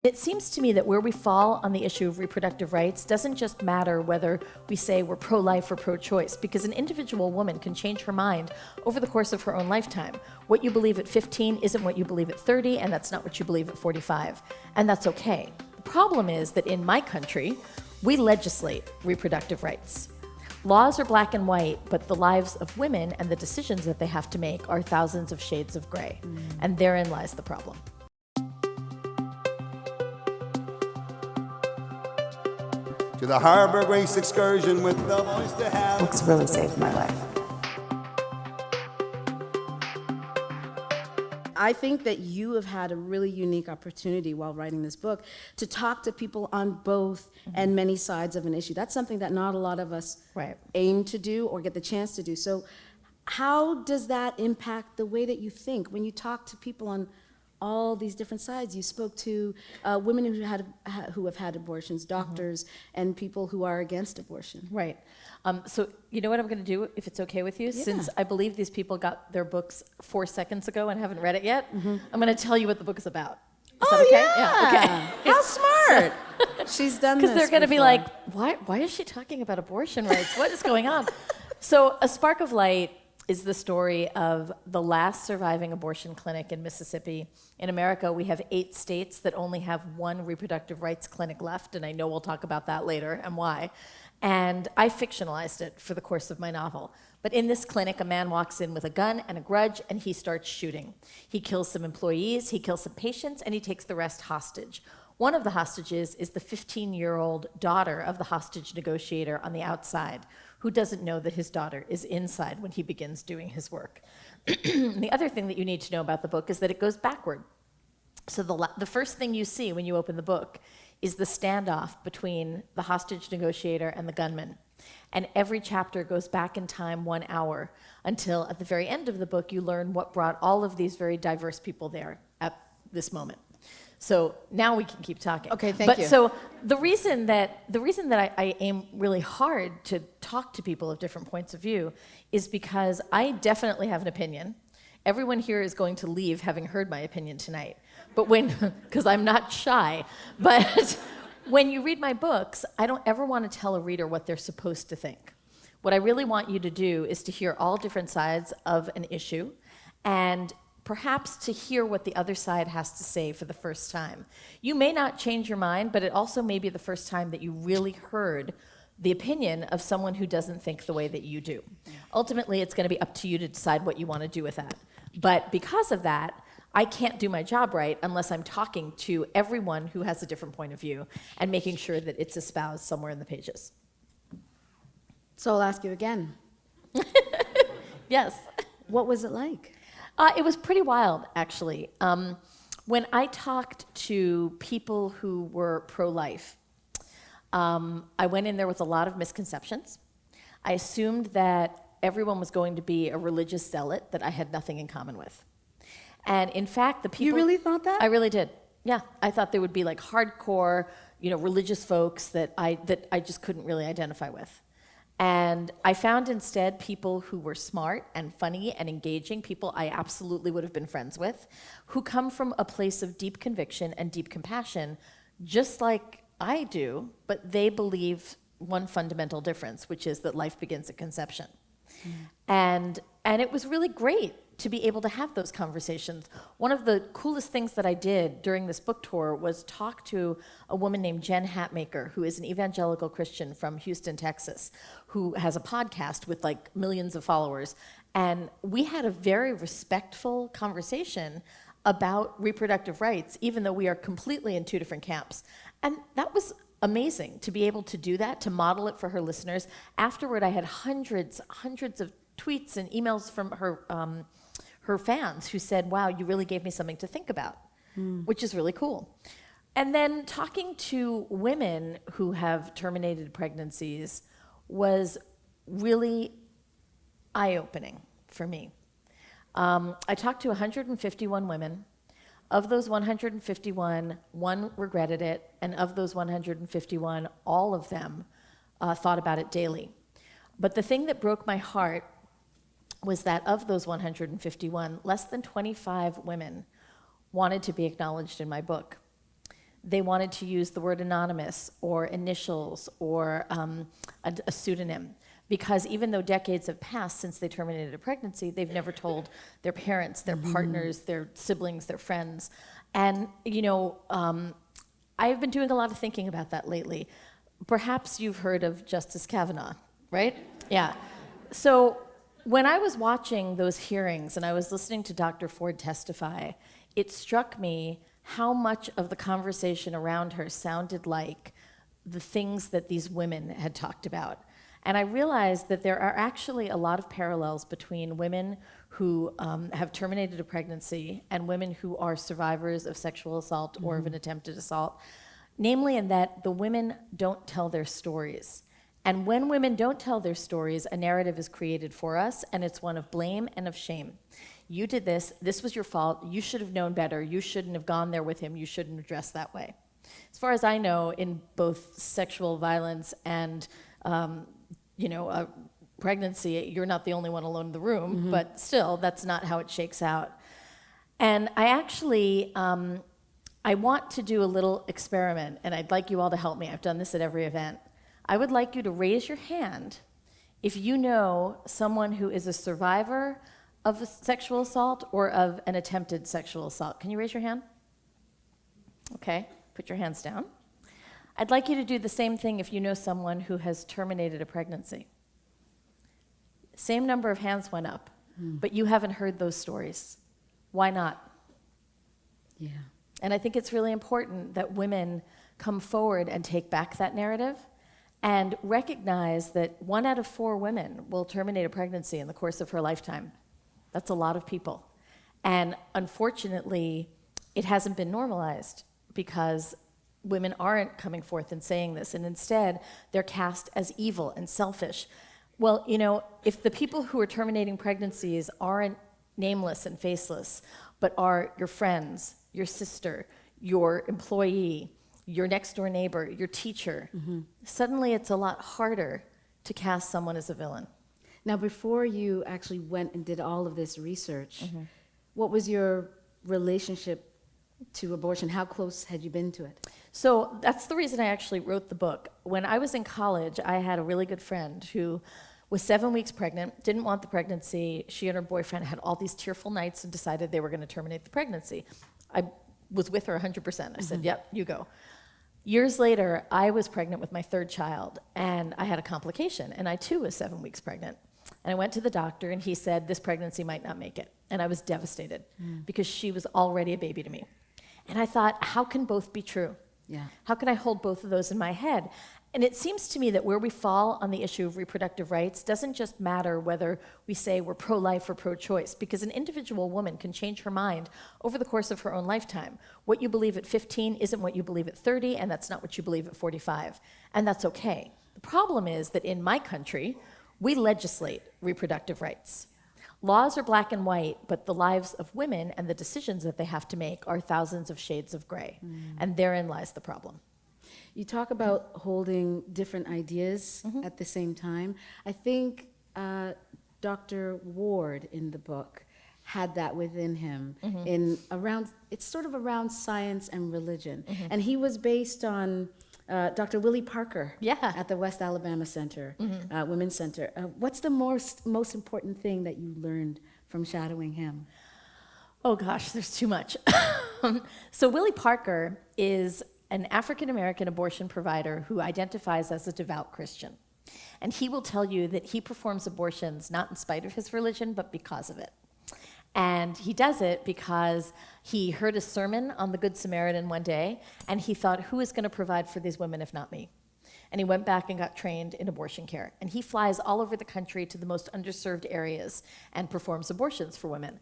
It seems to me that where we fall on the issue of reproductive rights doesn't just matter whether we say we're pro-life or pro-choice, because an individual woman can change her mind over the course of her own lifetime. What you believe at 15 isn't what you believe at 30, and that's not what you believe at 45, and that's okay. The problem is that in my country, we legislate reproductive rights. Laws are black and white, but the lives of women and the decisions that they have to make are thousands of shades of gray, and therein lies the problem. To the Harbor Grace excursion with the voice to have. Books really saved my life. I think that you have had a really unique opportunity while writing this book to talk to people on both and many sides of an issue. That's something that not a lot of us aim to do or get the chance to do. So how does that impact the way that you think when you talk to people on all these different sides? You spoke to women who have had abortions, doctors, and people who are against abortion. Right. So you know what I'm going to do, if it's okay with you? Yeah. Since I believe these people got their books 4 seconds ago and haven't read it yet, I'm going to tell you what the book is about. Is that okay? Yeah. Okay. How smart. She's done this Because they're going to be before. like, why is she talking about abortion rights? What is going on? So A Spark of Light is the story of the last surviving abortion clinic in Mississippi. In America, we have 8 states that only have 1 reproductive rights clinic left, and I know we'll talk about that later and why. And I fictionalized it for the course of my novel. But in this clinic, a man walks in with a gun and a grudge, and he starts shooting. He kills some employees, he kills some patients, and he takes the rest hostage. One of the hostages is the 15-year-old daughter of the hostage negotiator on the outside, who doesn't know that his daughter is inside when he begins doing his work. The other thing that you need to know about the book is that it goes backward. So the first thing you see when you open the book is the standoff between the hostage negotiator and the gunman. And every chapter goes back in time 1 hour until at the very end of the book you learn what brought all of these very diverse people there at this moment. So now we can keep talking. Okay, thank you. So the reason that I aim really hard to talk to people of different points of view is because I definitely have an opinion. Everyone here is going to leave having heard my opinion tonight. But because I'm not shy, but when you read my books, I don't ever want to tell a reader what they're supposed to think. What I really want you to do is to hear all different sides of an issue and perhaps to hear what the other side has to say for the first time. You may not change your mind, but it also may be the first time that you really heard the opinion of someone who doesn't think the way that you do. Ultimately, it's going to be up to you to decide what you want to do with that. But because of that, I can't do my job right unless I'm talking to everyone who has a different point of view and making sure that it's espoused somewhere in the pages. So I'll ask you again. Yes. What was it like? It was pretty wild, actually. When I talked to people who were pro-life, I went in there with a lot of misconceptions. I assumed that everyone was going to be a religious zealot that I had nothing in common with. And in fact, the people— You really thought that? I really did. Yeah, I thought they would be like hardcore, religious folks that I just couldn't really identify with. And I found instead people who were smart and funny and engaging, people I absolutely would have been friends with, who come from a place of deep conviction and deep compassion, just like I do, but they believe one fundamental difference, which is that life begins at conception. And it was really great to be able to have those conversations. One of the coolest things that I did during this book tour was talk to a woman named Jen Hatmaker, who is an evangelical Christian from Houston, Texas, who has a podcast with like millions of followers. And we had a very respectful conversation about reproductive rights, even though we are completely in 2 different camps. And that was amazing to be able to do that, to model it for her listeners. Afterward, I had hundreds of tweets and emails from her fans who said, wow, you really gave me something to think about, which is really cool. And then talking to women who have terminated pregnancies was really eye-opening for me. I talked to 151 women. Of those 151, 1 regretted it, and of those 151, all of them thought about it daily. But the thing that broke my heart was that of those 151, less than 25 women wanted to be acknowledged in my book. they wanted to use the word anonymous or initials or a pseudonym. Because even though decades have passed since they terminated a pregnancy, they've never told their parents, their partners, their siblings, their friends. And, I've been doing a lot of thinking about that lately. Perhaps you've heard of Justice Kavanaugh, right? Yeah. So when I was watching those hearings and I was listening to Dr. Ford testify, it struck me how much of the conversation around her sounded like the things that these women had talked about. And I realized that there are actually a lot of parallels between women who have terminated a pregnancy and women who are survivors of sexual assault or of an attempted assault, namely in that the women don't tell their stories. And when women don't tell their stories, a narrative is created for us, and it's one of blame and of shame. You did this was your fault, you should have known better, you shouldn't have gone there with him, you shouldn't have dressed that way. As far as I know, in both sexual violence and a pregnancy, you're not the only one alone in the room, but still, that's not how it shakes out. And I actually, I want to do a little experiment, and I'd like you all to help me. I've done this at every event. I would like you to raise your hand if you know someone who is a survivor of a sexual assault or of an attempted sexual assault. Can you raise your hand? Okay, put your hands down. I'd like you to do the same thing if you know someone who has terminated a pregnancy. Same number of hands went up, but you haven't heard those stories. Why not? Yeah. And I think it's really important that women come forward and take back that narrative and recognize that 1 out of 4 women will terminate a pregnancy in the course of her lifetime. That's a lot of people. And unfortunately, it hasn't been normalized because women aren't coming forth and saying this, and instead they're cast as evil and selfish. Well, if the people who are terminating pregnancies aren't nameless and faceless, but are your friends, your sister, your employee, your next door neighbor, your teacher, suddenly it's a lot harder to cast someone as a villain. Now, before you actually went and did all of this research, what was your relationship to abortion? How close had you been to it? So that's the reason I actually wrote the book. When I was in college, I had a really good friend who was 7 weeks pregnant, didn't want the pregnancy. She and her boyfriend had all these tearful nights and decided they were going to terminate the pregnancy. I was with her 100%. I said, yep, you go. Years later, I was pregnant with my 3rd child, and I had a complication, and I too was 7 weeks pregnant. And I went to the doctor, and he said, this pregnancy might not make it. And I was devastated because she was already a baby to me. And I thought, how can both be true? Yeah. How can I hold both of those in my head? And it seems to me that where we fall on the issue of reproductive rights doesn't just matter whether we say we're pro-life or pro-choice, because an individual woman can change her mind over the course of her own lifetime. What you believe at 15 isn't what you believe at 30, and that's not what you believe at 45. And that's okay. The problem is that in my country, we legislate reproductive rights. Laws are black and white, but the lives of women and the decisions that they have to make are thousands of shades of gray. And therein lies the problem. You talk about holding different ideas at the same time. I think Dr. Ward in the book had that within him it's sort of around science and religion. And he was based on Dr. Willie Parker at the West Alabama Center, Women's Center. What's the most important thing that you learned from shadowing him? Oh gosh, there's too much. So Willie Parker is an African-American abortion provider who identifies as a devout Christian. And he will tell you that he performs abortions not in spite of his religion, but because of it. And he does it because he heard a sermon on the Good Samaritan one day, and he thought, who is going to provide for these women if not me? And he went back and got trained in abortion care. And he flies all over the country to the most underserved areas and performs abortions for women.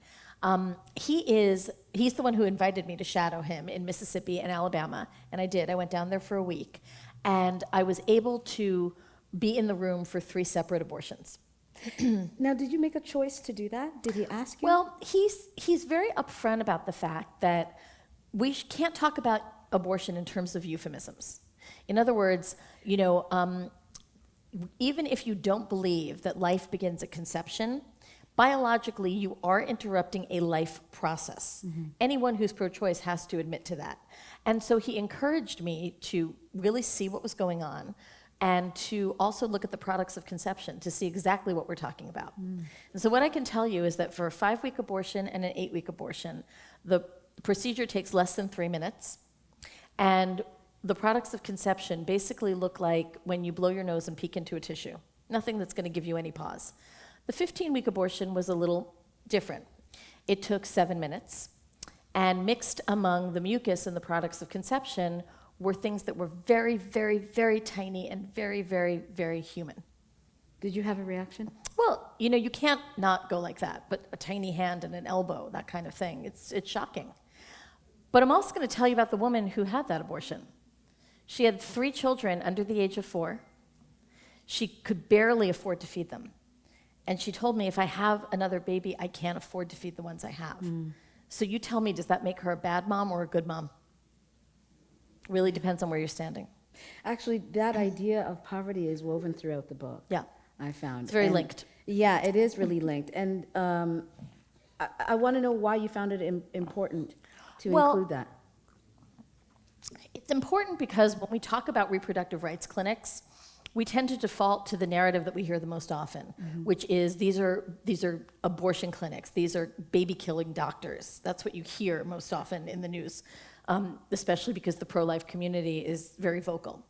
He's the one who invited me to shadow him in Mississippi and Alabama, and I did. I went down there for a week, and I was able to be in the room for 3 separate abortions. Now, did you make a choice to do that? Did he ask you? Well, he's very upfront about the fact that we can't talk about abortion in terms of euphemisms. In other words, even if you don't believe that life begins at conception, biologically, you are interrupting a life process. Anyone who's pro-choice has to admit to that. And so he encouraged me to really see what was going on and to also look at the products of conception to see exactly what we're talking about. And so what I can tell you is that for a 5-week abortion and an 8-week abortion, the procedure takes less than 3 minutes. And the products of conception basically look like when you blow your nose and peek into a tissue. Nothing that's going to give you any pause. The 15-week abortion was a little different. It took 7 minutes, and mixed among the mucus and the products of conception were things that were very, very, very tiny and very, very, very human. Did you have a reaction? Well, you know, you can't not go like that, but a tiny hand and an elbow, that kind of thing, it's shocking. But I'm also going to tell you about the woman who had that abortion. She had 3 children under the age of 4. She could barely afford to feed them. And she told me, if I have another baby, I can't afford to feed the ones I have. So you tell me, does that make her a bad mom or a good mom? Really depends on where you're standing. Actually, that idea of poverty is woven throughout the book. Yeah. I found. It's very linked. Yeah, it is really linked. And I want to know why you found it important to include that. It's important because when we talk about reproductive rights clinics, we tend to default to the narrative that we hear the most often, which is these are abortion clinics, these are baby-killing doctors. That's what you hear most often in the news, especially because the pro-life community is very vocal.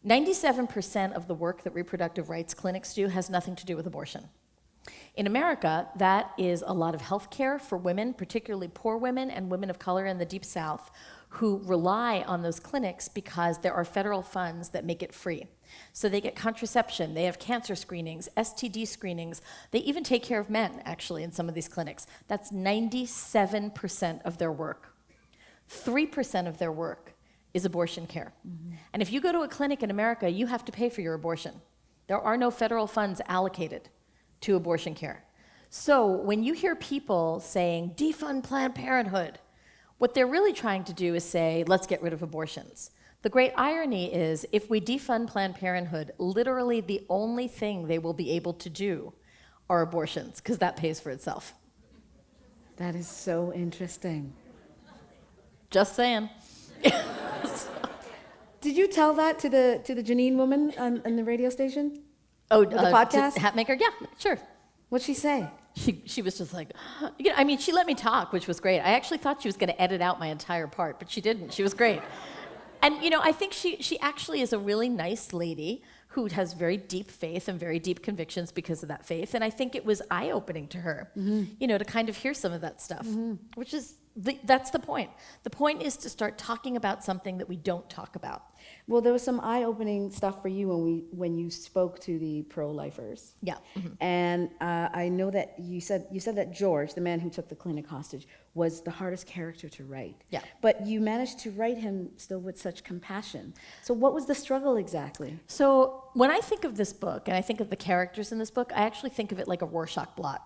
97% of the work that reproductive rights clinics do has nothing to do with abortion. In America, that is a lot of health care for women, particularly poor women and women of color in the Deep South, who rely on those clinics because there are federal funds that make it free. So they get contraception, they have cancer screenings, STD screenings, they even take care of men, actually, in some of these clinics. That's 97% of their work. 3% of their work is abortion care. And if you go to a clinic in America, you have to pay for your abortion. There are no federal funds allocated to abortion care. So when you hear people saying, defund Planned Parenthood, what they're really trying to do is say, let's get rid of abortions. The great irony is, if we defund Planned Parenthood, literally the only thing they will be able to do are abortions, because that pays for itself. That is so interesting. Just saying. Did you tell that to the Janine woman on the radio station? Oh, the podcast? Hatmaker? Yeah, sure. What'd she say? She was just like, you know, I mean, she let me talk, which was great. I actually thought she was going to edit out my entire part, but she didn't. She was great. And, you know, I think she actually is a really nice lady who has very deep faith and very deep convictions because of that faith. And I think it was eye-opening to her, you know, to kind of hear some of that stuff, which is, that's the point. The point is to start talking about something that we don't talk about. Well, there was some eye-opening stuff for you when you spoke to the pro-lifers. Yeah. And I know that you said that George, the man who took the clinic hostage, was the hardest character to write. Yeah. But you managed to write him still with such compassion. So what was the struggle exactly? So when I think of this book, and I think of the characters in this book, I actually think of it like a Rorschach blot,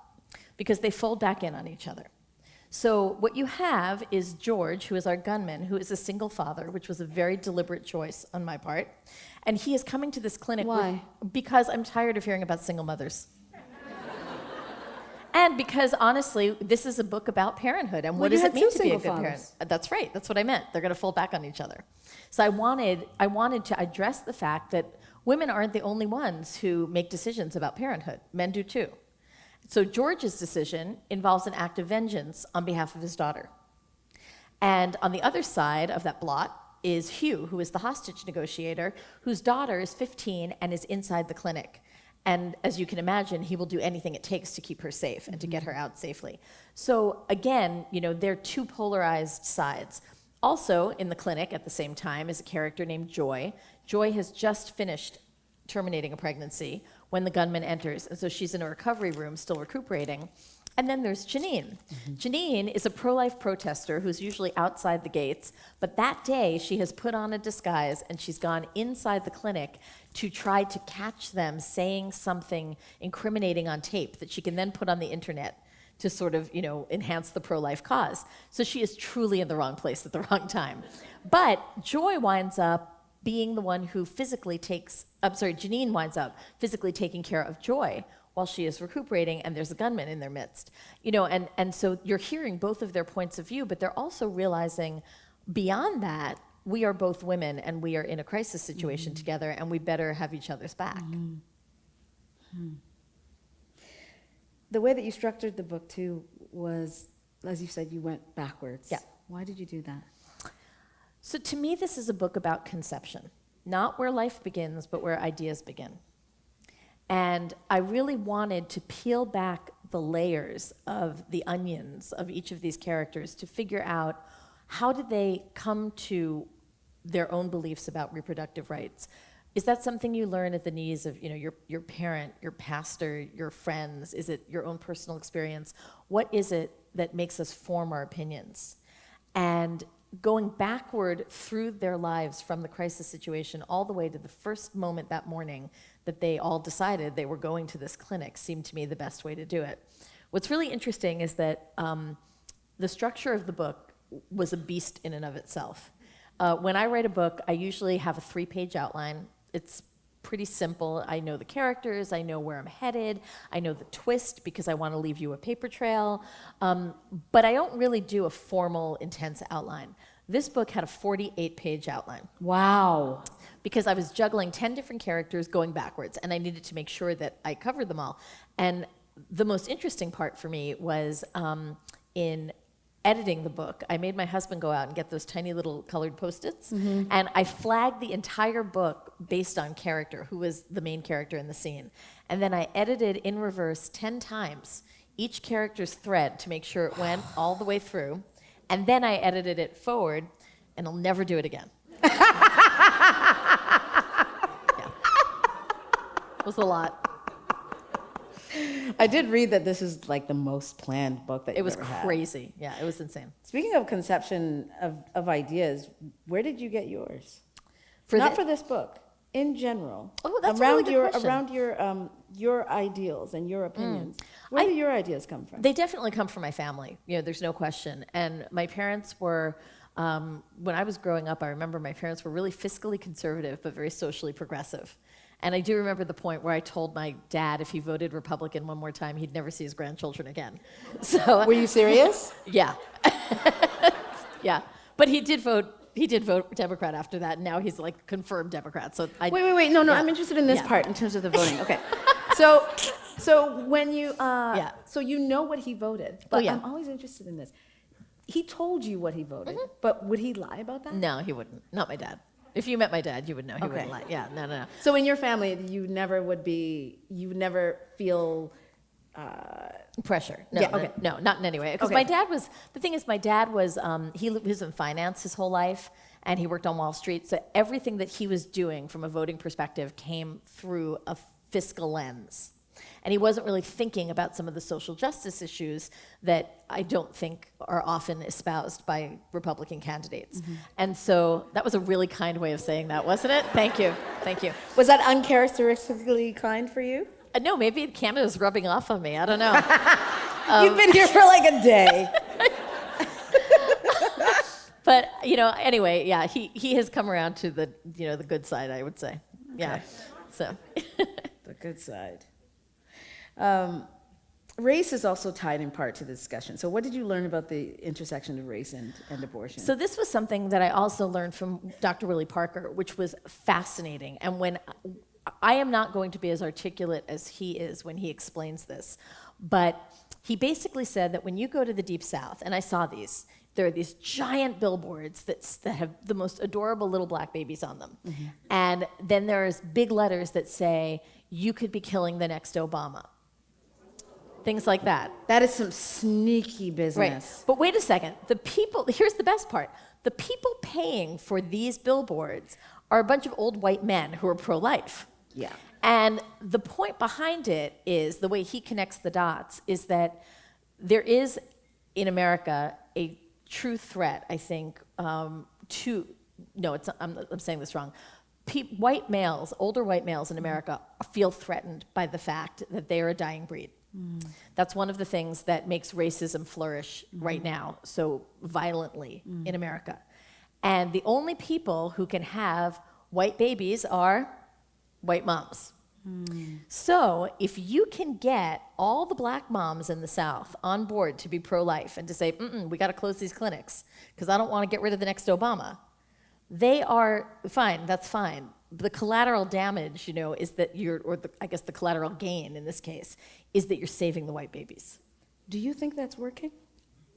because they fold back in on each other. So what you have is George, who is our gunman, who is a single father, which was a very deliberate choice on my part. And he is coming to this clinic. Why? Because I'm tired of hearing about single mothers. And because, honestly, this is a book about parenthood. And what does it mean to be a good parent? That's right. That's what I meant. They're going to fold back on each other. So I wanted to address the fact that women aren't the only ones who make decisions about parenthood. Men do too. So George's decision involves an act of vengeance on behalf of his daughter. And on the other side of that blot is Hugh, who is the hostage negotiator, whose daughter is 15 and is inside the clinic. And as you can imagine, he will do anything it takes to keep her safe and to get her out safely. So again, you know, they're two polarized sides. Also in the clinic at the same time is a character named Joy. Joy has just finished terminating a pregnancy when the gunman enters. And so she's in a recovery room, still recuperating. And then there's Janine. Janine is a pro-life protester who's usually outside the gates, but that day she has put on a disguise and she's gone inside the clinic to try to catch them saying something incriminating on tape that she can then put on the internet to sort of, you know, enhance the pro-life cause. So she is truly in the wrong place at the wrong time. But Joy winds up being the one who physically Janine winds up physically taking care of Joy while she is recuperating, and there's a gunman in their midst. You know, and so you're hearing both of their points of view, but they're also realizing beyond that, we are both women and we are in a crisis situation together, and we better have each other's back. The way that you structured the book, too, was, as you said, you went backwards. Yeah. Why did you do that? So to me, this is a book about conception, not where life begins, but where ideas begin. And I really wanted to peel back the layers of the onions of each of these characters to figure out how did they come to their own beliefs about reproductive rights. Is that something you learn at the knees of, you know, your parent, your pastor, your friends? Is it your own personal experience? What is it that makes us form our opinions? And going backward through their lives from the crisis situation all the way to the first moment that morning that they all decided they were going to this clinic seemed to me the best way to do it. What's really interesting is that the structure of the book was a beast in and of itself. When I write a book, I usually have a 3-page outline. It's pretty simple. I know the characters, I know where I'm headed, I know the twist because I want to leave you a paper trail, but I don't really do a formal, intense outline. This book had a 48-page outline. Wow. Because I was juggling 10 different characters going backwards, and I needed to make sure that I covered them all. And the most interesting part for me was in editing the book, I made my husband go out and get those tiny little colored Post-its, and I flagged the entire book based on character, who was the main character in the scene. And then I edited in reverse 10 times each character's thread to make sure it went all the way through, and then I edited it forward, and I'll never do it again. Yeah. It was a lot. I did read that this is like the most planned book that It was ever had. crazy. Yeah, it was insane. Speaking of conception of ideas, where did you get yours? For Not the- for this book, in general. Oh, that's a really good question. Around your ideals and your opinions. Where do your ideas come from? They definitely come from my family. You know, there's no question. And my parents were, when I was growing up, I remember my parents were really fiscally conservative, but very socially progressive. And I do remember the point where I told my dad if he voted Republican one more time, he'd never see his grandchildren again. So Were you serious? yeah. Yeah. But he did vote Democrat after that, and now he's like confirmed Democrat. So Wait. No, yeah. I'm interested in this Yeah. part in terms of the voting. Okay. So when you, Yeah. so you know what he voted, but yeah. I'm always interested in this. He told you what he voted, but would he lie about that? No, he wouldn't. Not my dad. If you met my dad, you would know he Okay. wouldn't lie. Yeah, no. So in your family, you never feel, Pressure. Yeah, okay. No, not in any way. Because Okay. my dad was, the thing is, my dad was, he was in finance his whole life, and he worked on Wall Street. So everything that he was doing from a voting perspective came through a fiscal lens. And he wasn't really thinking about some of the social justice issues that I don't think are often espoused by Republican candidates. And so that was a really kind way of saying that, wasn't it? Thank you. Thank you. was that uncharacteristically kind for you? No, maybe Canada's rubbing off on me. I don't know. You've been here for like a day. But, you know, anyway, yeah, he has come around to the, you know, the good side, I would say. Yeah. So. The good side. Race is also tied in part to the discussion. So what did you learn about the intersection of race and abortion? So this was something that I also learned from Dr. Willie Parker, which was fascinating. And when I am not going to be as articulate as he is when he explains this, but he basically said that when you go to the Deep South, and I saw these, there are these giant billboards that have the most adorable little black babies on them. And then there's big letters that say, you could be killing the next Obama. Things like that. That is some sneaky business. Right. But wait a second. The people, here's the best part. The people paying for these billboards are a bunch of old white men who are pro-life. Yeah. And the point behind it is, the way he connects the dots, is that there is, in America, a true threat, I think, I'm saying this wrong. White males, older white males in America, feel threatened by the fact that they are a dying breed. That's one of the things that makes racism flourish right now so violently in America. And the only people who can have white babies are white moms. So if you can get all the black moms in the South on board to be pro-life and to say, we got to close these clinics because I don't want to get rid of the next Obama, they are fine, that's fine. The collateral damage, is that I guess the collateral gain in this case, is that you're saving the white babies. Do you think that's working?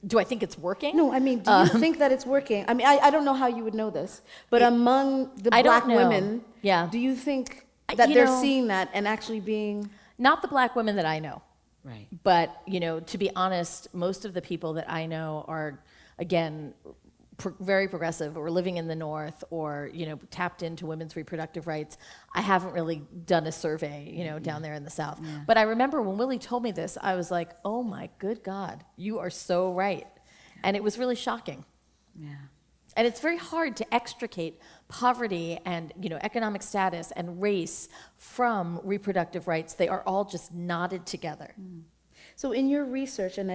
Do I think it's working? No, I mean, do you think that it's working? I mean, I don't know how you would know this, but among the black women, do you think that they're seeing that and actually being... Not the black women that I know. Right. But, to be honest, most of the people that I know are, again, very progressive or living in the North or, tapped into women's reproductive rights. I haven't really done a survey, down there in the South. Yeah. But I remember when Willie told me this, I was like, oh my good God, you are so right. And it was really shocking. Yeah. And it's very hard to extricate poverty and economic status and race from reproductive rights. They are all just knotted together. So in your research, and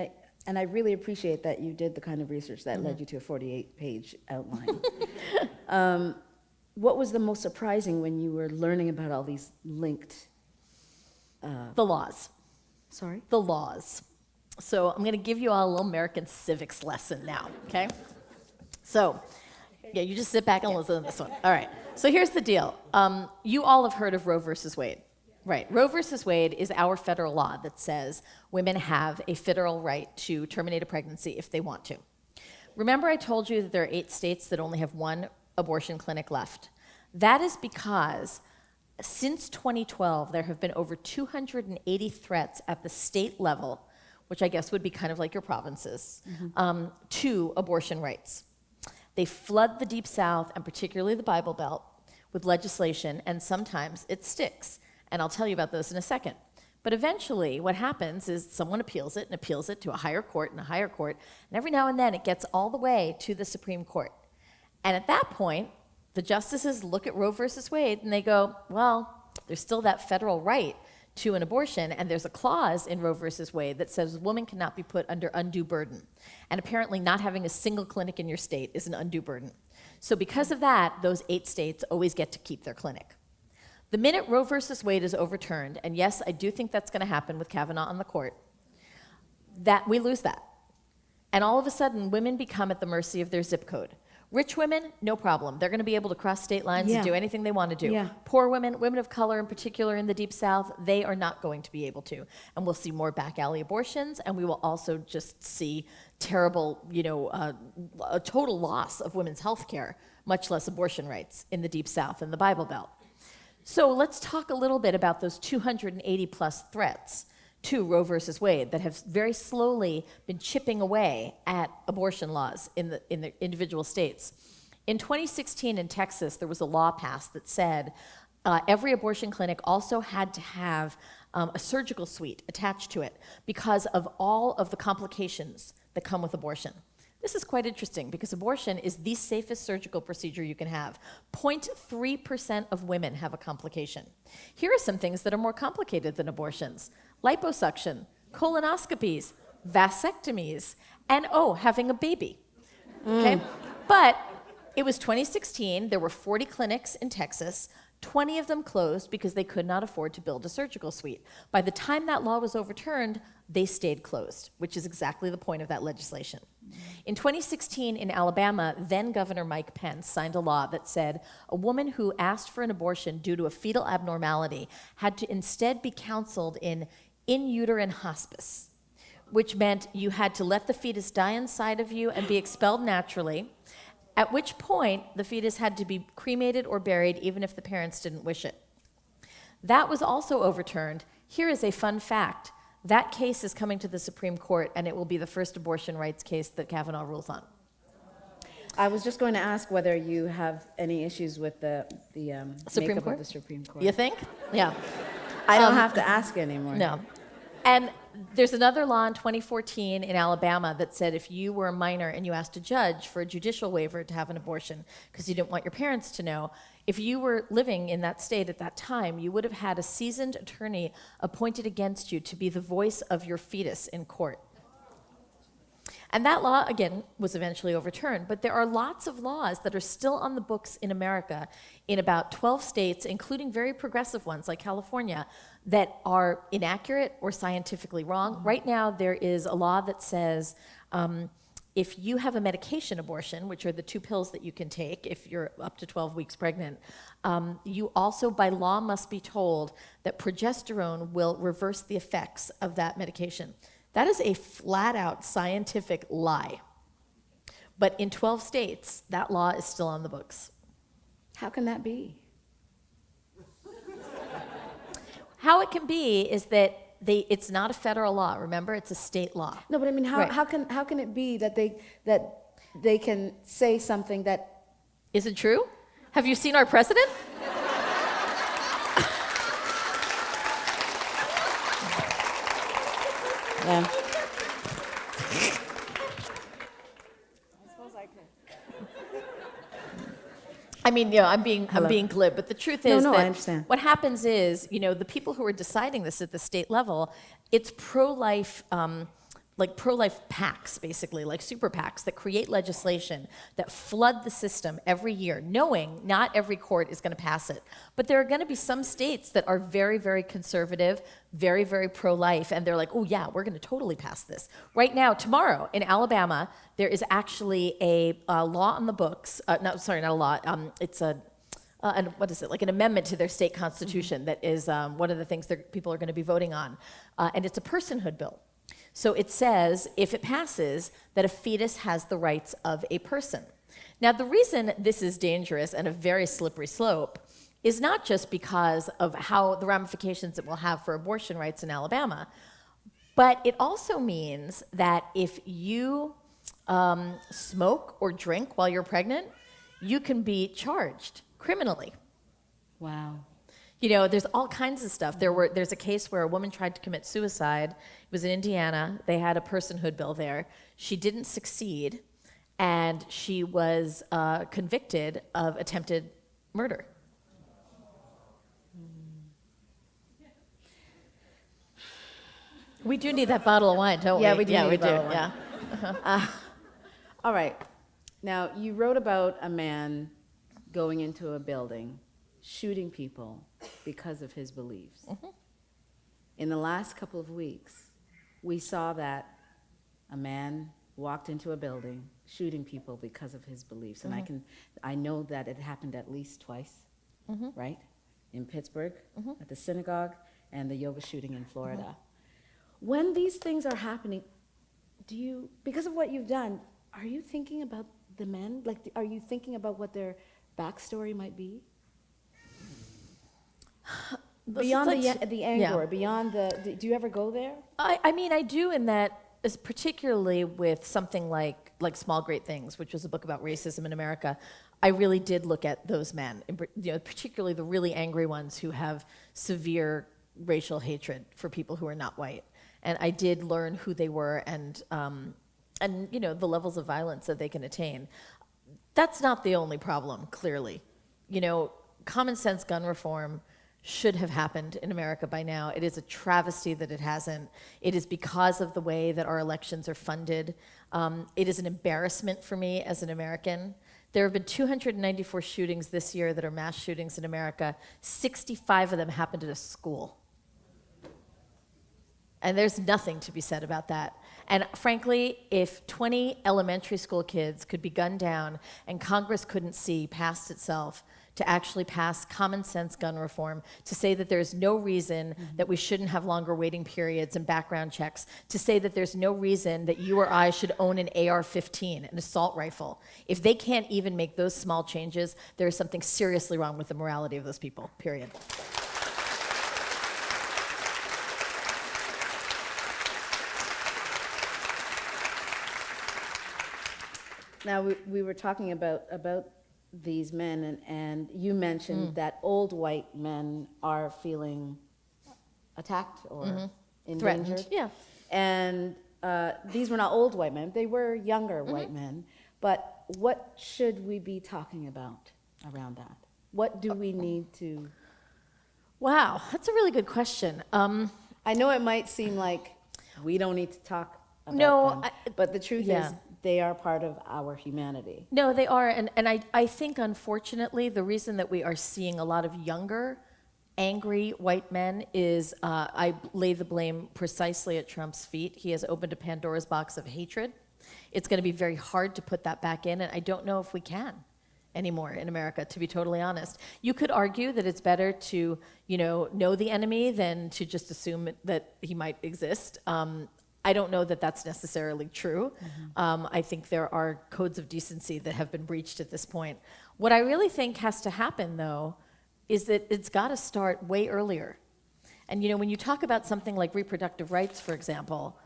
I really appreciate that you did the kind of research that led you to a 48-page outline. What was the most surprising when you were learning about all these linked... The laws. Sorry? The laws. So I'm going to give you all a little American civics lesson now, okay? So, you just sit back and listen to this one. All right. So here's the deal. You all have heard of Roe versus Wade. Right. Roe versus Wade is our federal law that says women have a federal right to terminate a pregnancy if they want to. Remember I told you that there are 8 states that only have 1 abortion clinic left. That is because since 2012, there have been over 280 threats at the state level, which I guess would be kind of like your provinces, to abortion rights. They flood the Deep South, and particularly the Bible Belt, with legislation, and sometimes it sticks. And I'll tell you about those in a second. But eventually, what happens is someone appeals it to a higher court and a higher court, and every now and then it gets all the way to the Supreme Court. And at that point, the justices look at Roe versus Wade and they go, well, there's still that federal right to an abortion, and there's a clause in Roe versus Wade that says a woman cannot be put under undue burden. And apparently not having a single clinic in your state is an undue burden. So because of that, those 8 states always get to keep their clinic. The minute Roe versus Wade is overturned, and yes, I do think that's going to happen with Kavanaugh on the court, that we lose that. And all of a sudden, women become at the mercy of their zip code. Rich women, no problem. They're going to be able to cross state lines and do anything they want to do. Yeah. Poor women, women of color in particular in the Deep South, they are not going to be able to. And we'll see more back alley abortions, and we will also just see terrible, a total loss of women's health care, much less abortion rights in the Deep South and the Bible Belt. So let's talk a little bit about those 280 plus threats to Roe versus Wade that have very slowly been chipping away at abortion laws in the individual states. In 2016 in Texas, there was a law passed that said every abortion clinic also had to have a surgical suite attached to it because of all of the complications that come with abortion. This is quite interesting because abortion is the safest surgical procedure you can have. 0.3% of women have a complication. Here are some things that are more complicated than abortions: liposuction, colonoscopies, vasectomies, and having a baby. Okay? But it was 2016, there were 40 clinics in Texas, 20 of them closed because they could not afford to build a surgical suite. By the time that law was overturned, they stayed closed, which is exactly the point of that legislation. In 2016 in Alabama, then Governor Mike Pence signed a law that said a woman who asked for an abortion due to a fetal abnormality had to instead be counseled in uterine hospice, which meant you had to let the fetus die inside of you and be expelled naturally, at which point the fetus had to be cremated or buried even if the parents didn't wish it. That was also overturned. Here is a fun fact. That case is coming to the Supreme Court, and it will be the first abortion rights case that Kavanaugh rules on. I was just going to ask whether you have any issues with the Supreme makeup Court? of the Supreme Court. You think? Yeah. I don't have to ask anymore. No. And there's another law in 2014 in Alabama that said if you were a minor and you asked a judge for a judicial waiver to have an abortion because you didn't want your parents to know, if you were living in that state at that time, you would have had a seasoned attorney appointed against you to be the voice of your fetus in court. And that law, again, was eventually overturned. But there are lots of laws that are still on the books in America in about 12 states, including very progressive ones like California, that are inaccurate or scientifically wrong. Right now, there is a law that says if you have a medication abortion, which are the 2 pills that you can take if you're up to 12 weeks pregnant, you also by law must be told that progesterone will reverse the effects of that medication. That is a flat out scientific lie. But in 12 states, that law is still on the books. How can that be? How it can be is that it's not a federal law. Remember, it's a state law. No, but I mean, Right. how can it be that they can say something that Is it true? Have you seen our president? yeah. I mean, you know, I'm being glib, but the truth is No, that I understand. what happens is, you know, the people who are deciding this at the state level, it's pro-life, like pro-life PACs, basically, like super PACs that create legislation that flood the system every year, knowing not every court is going to pass it. But there are going to be some states that are very, very conservative, very, very pro-life, and they're like, oh yeah, we're going to totally pass this. Right now, tomorrow, in Alabama, there is actually a law on the books, not a law, it's and what is it, like an amendment to their state constitution that is one of the things that people are going to be voting on. And it's a personhood bill. So it says, if it passes, that a fetus has the rights of a person. Now, the reason this is dangerous and a very slippery slope is not just because of how the ramifications it will have for abortion rights in Alabama, but it also means that if you smoke or drink while you're pregnant, you can be charged criminally. Wow. You know, there's all kinds of stuff. There's a case where a woman tried to commit suicide. It was in Indiana. They had a personhood bill there. She didn't succeed, and she was convicted of attempted murder. We do need that bottle of wine, don't we? Yeah, we do Yeah, need we a bottle do. of Yeah. wine. All right. Now, you wrote about a man going into a building, shooting people because of his beliefs. Mm-hmm. In the last couple of weeks, we saw that a man walked into a building shooting people because of his beliefs. And I know that it happened at least twice, right? In Pittsburgh, at the synagogue, and the yoga shooting in Florida. When these things are happening, because of what you've done, are you thinking about the men? Like, are you thinking about what their backstory might be? Beyond the anger, yeah. beyond do you ever go there? I mean, I do in that, particularly with something like Small Great Things, which was a book about racism in America. I really did look at those men, you know, particularly the really angry ones who have severe racial hatred for people who are not white. And I did learn who they were and you know, the levels of violence that they can attain. That's not the only problem, clearly. You know, common sense gun reform should have happened in America by now. It is a travesty that it hasn't. It is because of the way that our elections are funded. It is an embarrassment for me as an American. There have been 294 shootings this year that are mass shootings in America. 65 of them happened at a school. And there's nothing to be said about that. And frankly, if 20 elementary school kids could be gunned down and Congress couldn't see past itself to actually pass common sense gun reform, to say that there's no reason that we shouldn't have longer waiting periods and background checks, to say that there's no reason that you or I should own an AR-15, an assault rifle. If they can't even make those small changes, there is something seriously wrong with the morality of those people, period. Now, we were talking about these men, and you mentioned that old white men are feeling attacked or endangered. Threatened, yeah. And these were not old white men, they were younger white men. But what should we be talking about around that? What do we need to... Wow, that's a really good question. I know it might seem like we don't need to talk about No, them. But the truth is, yeah. they are part of our humanity. No, they are. And I think, unfortunately, the reason that we are seeing a lot of younger, angry white men is I lay the blame precisely at Trump's feet. He has opened a Pandora's box of hatred. It's going to be very hard to put that back in, and I don't know if we can anymore in America, to be totally honest. You could argue that it's better to, know the enemy than to just assume that he might exist. I don't know that that's necessarily true. I think there are codes of decency that have been breached at this point. What I really think has to happen, though, is that it's got to start way earlier. And when you talk about something like reproductive rights, for example,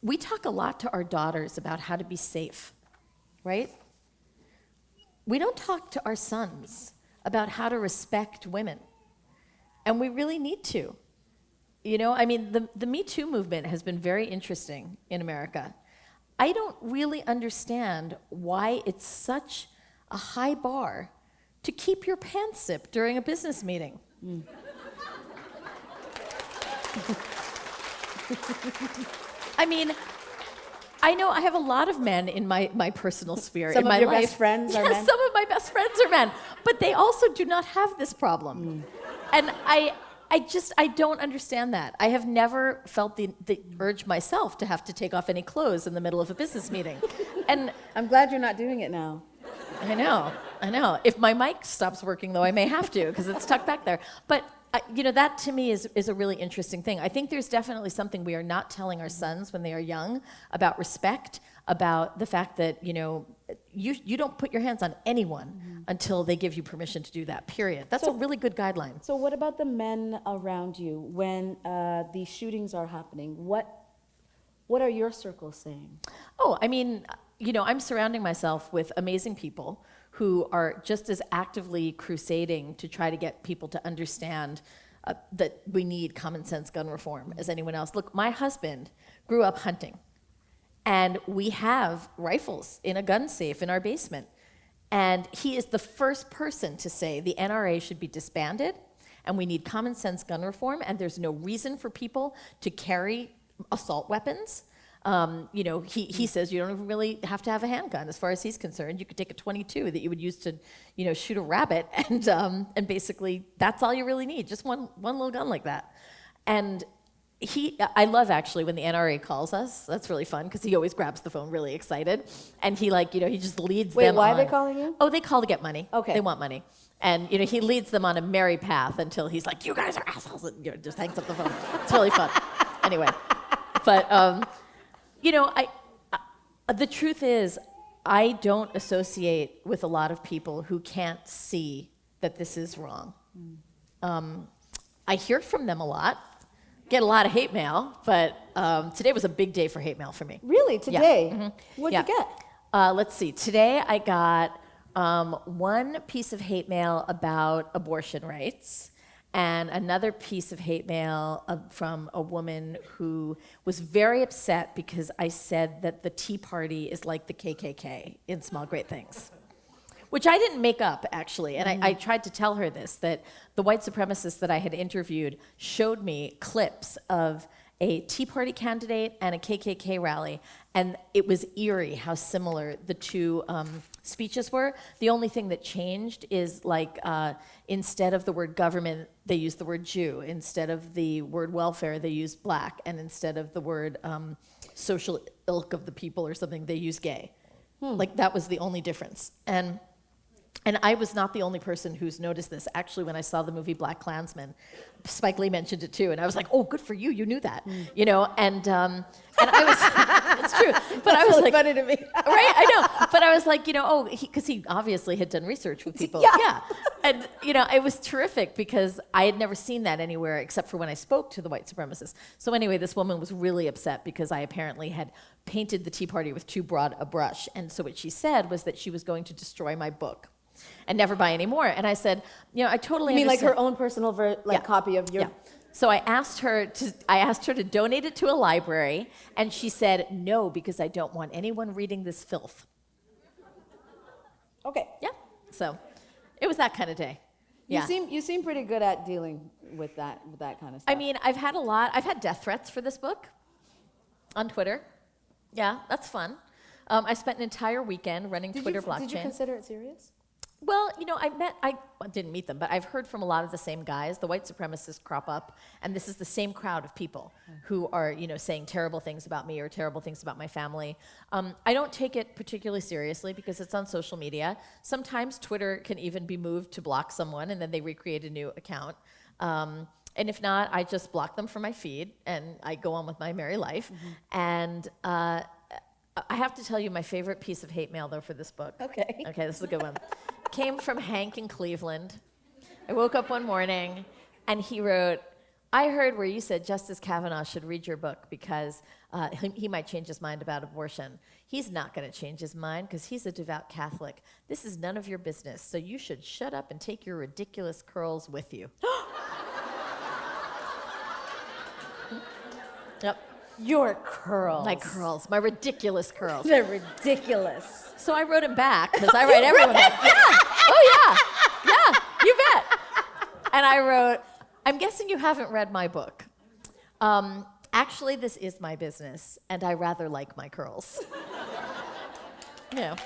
we talk a lot to our daughters about how to be safe, right? We don't talk to our sons about how to respect women. And we really need to. The Me Too movement has been very interesting in America. I don't really understand why it's such a high bar to keep your pants zipped during a business meeting. I know I have a lot of men in my personal sphere, in my life. Some of your best friends are men? Some of my best friends are men, but they also do not have this problem. And I don't understand that. I have never felt the urge myself to have to take off any clothes in the middle of a business meeting. And I'm glad you're not doing it now. I know. If my mic stops working, though, I may have to, because it's tucked back there. But that to me is a really interesting thing. I think there's definitely something we are not telling our sons when they are young about respect, about the fact that, you don't put your hands on anyone until they give you permission to do that, period. That's a really good guideline. So what about the men around you when these shootings are happening? What are your circles saying? Oh, I'm surrounding myself with amazing people who are just as actively crusading to try to get people to understand that we need common sense gun reform as anyone else. Look, my husband grew up hunting, and we have rifles in a gun safe in our basement. And he is the first person to say the NRA should be disbanded, and we need common sense gun reform, and there's no reason for people to carry assault weapons. He says you don't even really have to have a handgun as far as he's concerned. You could take a .22 that you would use to, shoot a rabbit, and basically that's all you really need, just one little gun like that. And I love actually when the NRA calls us. That's really fun because he always grabs the phone really excited, and he just leads them. Wait, why on. are they calling you? Oh, they call to get money. Okay, they want money, and he leads them on a merry path until he's like, "You guys are assholes," and just hangs up the phone. It's really fun. Anyway, but. The truth is, I don't associate with a lot of people who can't see that this is wrong. I hear from them a lot, get a lot of hate mail, but today was a big day for hate mail for me. Really? Today? Yeah. What'd you get? Let's see. Today I got one piece of hate mail about abortion rights, and another piece of hate mail from a woman who was very upset because I said that the Tea Party is like the KKK in Small Great Things, which I didn't make up, actually. And I tried to tell her this, that the white supremacists that I had interviewed showed me clips of a Tea Party candidate and a KKK rally, and it was eerie how similar the two speeches were. The only thing that changed is instead of the word government, they used the word Jew. Instead of the word welfare, they used black. And instead of the word social ilk of the people or something, they used gay. That was the only difference. And I was not the only person who's noticed this. Actually, when I saw the movie Black Klansman, Spike Lee mentioned it too, and I was like, "Oh, good for you! You knew that, And I was, it's true. But That's I was really like, funny to me, right? I know. But I was like, because he obviously had done research with people, yeah. And it was terrific because I had never seen that anywhere except for when I spoke to the white supremacists. So anyway, this woman was really upset because I apparently had painted the Tea Party with too broad a brush, and so what she said was that she was going to destroy my book and never buy any more. And I said, I totally You mean understand. like her own personal copy of your... Yeah. So I asked her to donate it to a library, and she said, no, because I don't want anyone reading this filth. Okay. Yeah. So it was that kind of day. Yeah. You seem pretty good at dealing with that kind of stuff. I mean, I've had death threats for this book. On Twitter. Yeah, that's fun. I spent an entire weekend running Twitter blockchain. Did you consider it serious? Well, I didn't meet them, but I've heard from a lot of the same guys. The white supremacists crop up, and this is the same crowd of people who are, saying terrible things about me or terrible things about my family. I don't take it particularly seriously because it's on social media. Sometimes Twitter can even be moved to block someone, and then they recreate a new account. And if not, I just block them from my feed, and I go on with my merry life. And I have to tell you my favorite piece of hate mail, though, for this book. Okay. Okay, this is a good one. Came from Hank in Cleveland. I woke up one morning, and he wrote, I heard where you said Justice Kavanaugh should read your book because he might change his mind about abortion. He's not going to change his mind because he's a devout Catholic. This is none of your business, so you should shut up and take your ridiculous curls with you. Yep. Your curls. My curls, my ridiculous curls. They're ridiculous. So I wrote him back, because I write everyone back. Yeah. Oh, yeah. Yeah, you bet. And I wrote, I'm guessing you haven't read my book. Actually, this is my business, and I rather like my curls. Yeah.